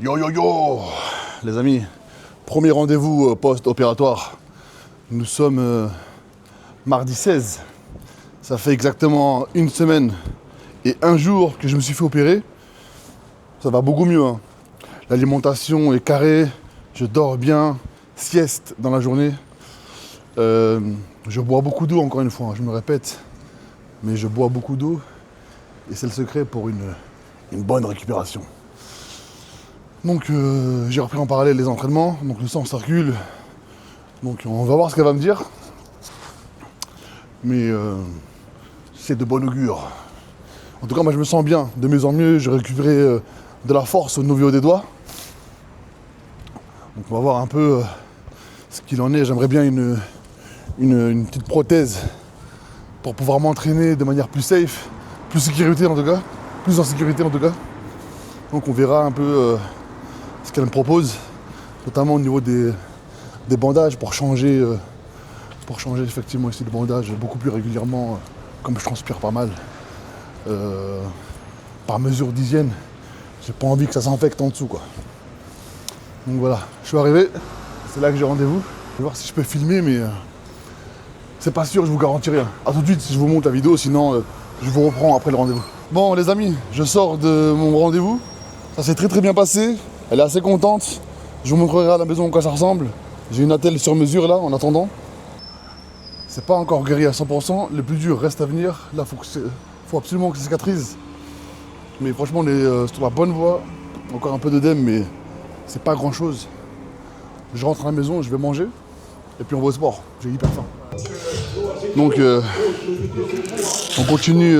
Yo yo yo les amis, premier rendez-vous post-opératoire. Nous sommes mardi 16. Ça fait exactement une semaine et un jour que je me suis fait opérer. Ça va beaucoup mieux, hein. L'alimentation est carrée, je dors bien, sieste dans la journée. Je bois beaucoup d'eau, encore une fois, hein, je me répète. Mais je bois beaucoup d'eau et c'est le secret pour une bonne récupération. Donc j'ai repris en parallèle les entraînements, donc le sang circule. Donc on va voir ce qu'elle va me dire. Mais c'est de bon augure. En tout cas, moi je me sens bien, de mieux en mieux. J'ai récupéré de la force au niveau des doigts. Donc on va voir un peu ce qu'il en est. J'aimerais bien une petite prothèse pour pouvoir m'entraîner de manière plus safe, plus sécurité en tout cas, plus en sécurité en tout cas. Donc on verra un peu ce qu'elle me propose, notamment au niveau des bandages pour changer effectivement ici le bandage beaucoup plus régulièrement, comme je transpire pas mal. Par mesure d'hygiène, j'ai pas envie que ça s'infecte en dessous quoi. Donc voilà, je suis arrivé, c'est là que j'ai rendez-vous. Je vais voir si je peux filmer, mais c'est pas sûr, je vous garantis rien. A tout de suite si je vous montre la vidéo, sinon je vous reprends après le rendez-vous. Bon les amis, je sors de mon rendez-vous, ça s'est très bien passé, elle est assez contente. Je vous montrerai à la maison à quoi ça ressemble. J'ai une attelle sur mesure là en attendant. C'est pas encore guéri à 100%, le plus dur reste à venir. Là faut absolument que ça cicatrise. Mais franchement on est sur la bonne voie. Encore un peu d'œdème mais c'est pas grand chose. Je rentre à la maison, je vais manger et puis on va au sport. J'ai hyper faim. Donc on continue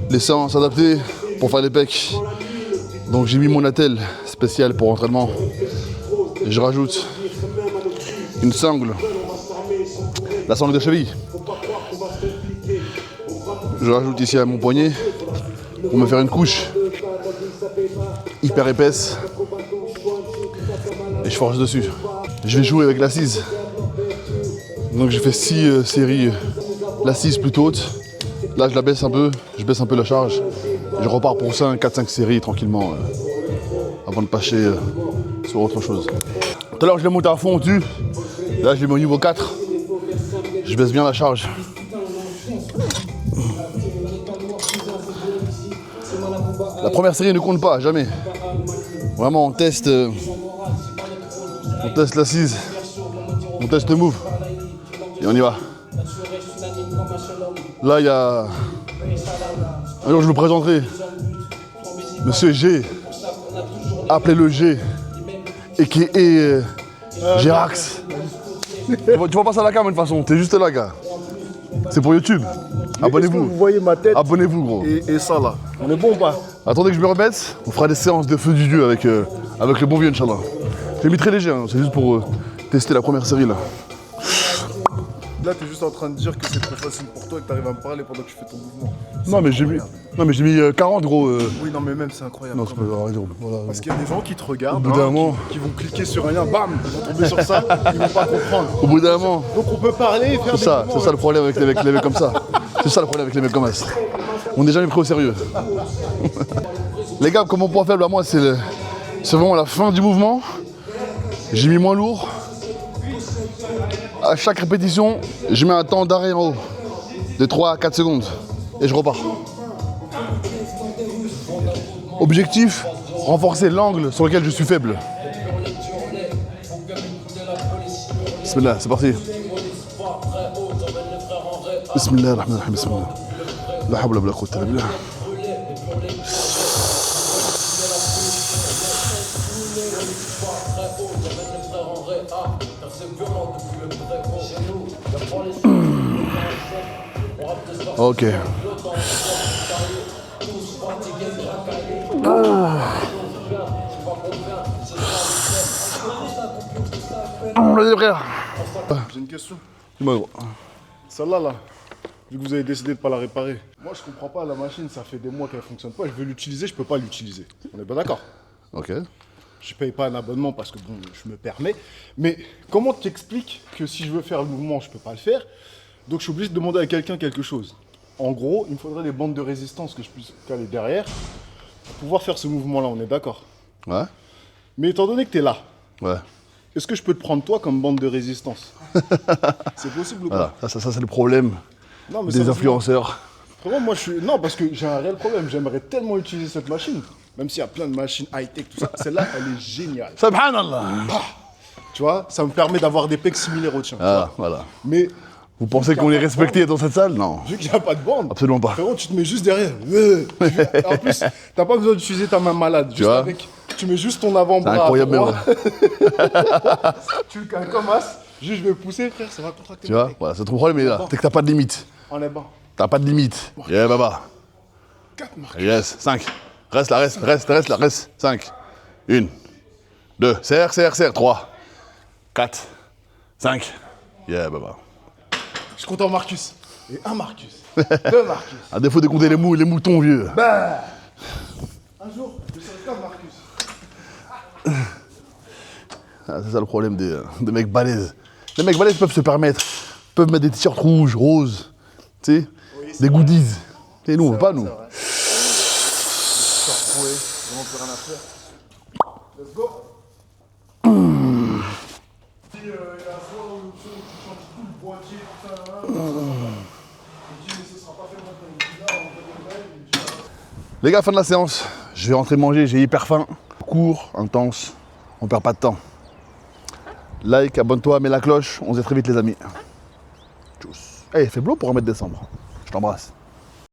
les séances adaptées pour faire les pecs. Donc j'ai mis mon attelle spécial pour entraînement. Et je rajoute une sangle. La sangle de cheville. Je rajoute ici à mon poignet pour me faire une couche hyper épaisse. Et je force dessus. Je vais jouer avec l'assise. Donc j'ai fait 6 séries, l'assise plutôt haute. Là je la baisse un peu, je baisse un peu la charge. Et je repars pour 4-5 séries tranquillement avant de passer sur autre chose. Tout à l'heure je l'ai monté à fond au-dessus. Là je l'ai mis au niveau 4. Je baisse bien la charge. La première série ne compte pas, jamais. Vraiment on teste l'assise, on teste le move. Et on y va. Là il y a... Un jour je vous présenterai Monsieur G, appelez-le G, et qui est Gérax. Tu vois pas ça à la caméra de toute façon, t'es juste là gars. C'est pour YouTube. Abonnez-vous. Vous voyez ma tête. Abonnez-vous gros. Et ça là. On est bon ou pas? Attendez que je me remette, on fera des séances de feu du dieu avec le bon vieux Inch'Allah. J'ai mis très léger, hein. C'est juste pour tester la première série là. Là, t'es juste en train de dire que c'est trop facile pour toi et que t'arrives à me parler pendant que je fais ton mouvement. Non mais j'ai mis 40 gros. Oui, non, mais même c'est incroyable. Non, c'est pas arrêter, voilà. Parce qu'il y a des gens qui te regardent, Au bout d'un moment- qui vont cliquer sur un lien, bam, ils vont tomber sur ça, ils vont pas comprendre. Au bout d'un moment, Donc on peut parler et faire c'est ça le problème avec les mecs comme ça. C'est ça le problème avec les mecs comme ça. On n'est jamais pris au sérieux. Les gars, comme mon point faible à moi, c'est vraiment la fin du mouvement. J'ai mis moins lourd. À chaque répétition, je mets un temps d'arrêt en haut de 3 à 4 secondes et je repars. Objectif, renforcer l'angle sur lequel je suis faible. Bismillah, c'est parti. Bismillah ar-Rahman ar-Rahim, bismillah. La hawla wa la quwwata illa billah. Ok. On a des frères. J'ai une question. Dis-moi gros. Celle-là, là, vu que vous avez décidé de pas la réparer, moi je comprends pas, la machine, ça fait des mois qu'elle fonctionne pas, je veux l'utiliser, je peux pas l'utiliser. On est pas d'accord? Ok. Je paye pas un abonnement parce que bon, je me permets. Mais comment t'expliques que si je veux faire le mouvement, je peux pas le faire? Donc je suis obligé de demander à quelqu'un quelque chose. En gros, il me faudrait des bandes de résistance que je puisse caler derrière pour pouvoir faire ce mouvement-là, on est d'accord? Ouais. Mais étant donné que t'es là, Ouais. est-ce que je peux te prendre toi comme bande de résistance? C'est possible ou pas? Voilà. Ça c'est le problème Non, mais des sérieusement, influenceurs. Frérot, moi je suis. Non, parce que j'ai un réel problème. J'aimerais tellement utiliser cette machine. Même s'il y a plein de machines high-tech, tout ça. Celle-là, elle est géniale. Subhanallah. Tu vois, ça me permet d'avoir des pecs similaires aux tiens. tu Ah, vois. voilà. Mais Vous pensez qu'on est respecté dans cette salle? Non. vu qu'il n'y a pas de bande, Absolument pas. frérot, tu te mets juste derrière. En plus, t'as pas besoin d'utiliser ta main malade. Juste vois avec. Tu mets juste ton avant-bras. C'est incroyable, droit. mais Tu le calmes comme as. Juste, je vais pousser, frère, ça va contracter. tu vois, voilà, c'est ton problème, il est là. C'est que t'as pas de limite. On est bon. T'as pas de limite. Yeah, baba. 4 marques. Yes, 5. Reste là, reste. 5. 1, 2, serre. 3, 4, 5. Yeah, baba. Je compte en Marcus. Et un Marcus. 2 Marcus. À défaut de compter les moutons vieux. Bah. Un jour, je serai comme Marcus. Ah, c'est ça le problème des mecs balèzes. Les mecs balèzes peuvent se permettre, peuvent mettre des t-shirts rouges, roses, tu sais, des goodies. Et nous, on veut pas, nous. Vraiment plus rien à faire. Let's go. Il y a la fois où tu changes tout le boîtier, tout ça, là. Je dis, mais ce sera pas fait maintenant. Il dit, là, on fait des mails. Les gars, fin de la séance. Je vais rentrer manger, j'ai hyper faim. Court, intense, on perd pas de temps. Like, abonne-toi, mets la cloche, on se dit très vite les amis. Tchuss. Hey, il fait beau pour 1 décembre. Je t'embrasse.